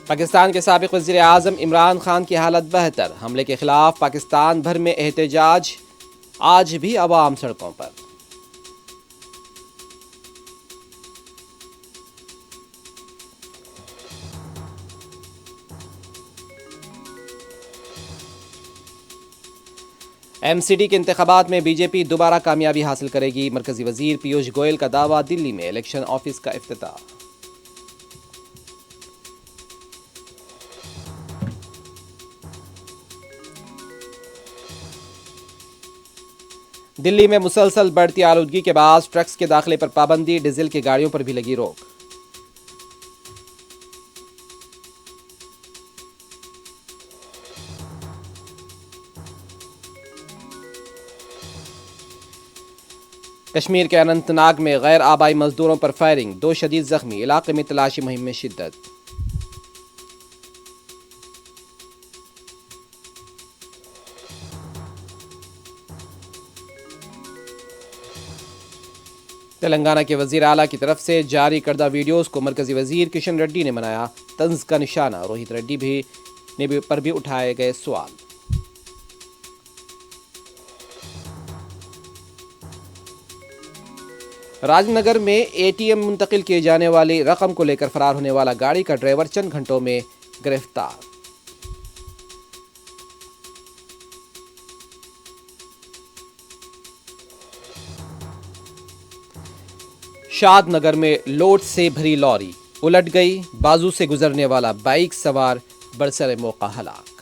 पाकिस्तान के साबिक़ वज़ीर आज़म इमरान खान की हालत बेहतर। हमले के खिलाफ पाकिस्तान भर में एहतजाज, आज भी अवाम सड़कों पर। MCD के इंतखाबात में बीजेपी दोबारा कामयाबी हासिल करेगी। मरकजी वजीर पीयूष गोयल का दावा। दिल्ली में इलेक्शन ऑफिस का इफ्तिताह। दिल्ली में मुसलसल बढ़ती आलूदगी के बाद ट्रक्स के दाखिले पर पाबंदी, डीजल की गाड़ियों पर भी लगी रोक। कश्मीर के अनंतनाग में गैर आबाई मजदूरों पर फायरिंग, 2 शदीद जख्मी। इलाके में तलाशी मुहिम में शिद्दत। तेलंगाना के वजीर आला की तरफ से जारी करदा वीडियोस को मरकजी वजीर किशन रेड्डी ने मनाया तंज का निशाना। रोहित रेड्डी पर भी उठाए गए सवाल। राजनगर में ATM मुंतकिल किए जाने वाली रकम को लेकर फरार होने वाला गाड़ी का ड्राइवर चंद घंटों में गिरफ्तार। शादनगर में लोड से भरी लॉरी उलट गई, बाजू से गुजरने वाला बाइक सवार बरसरे मौका हलाक।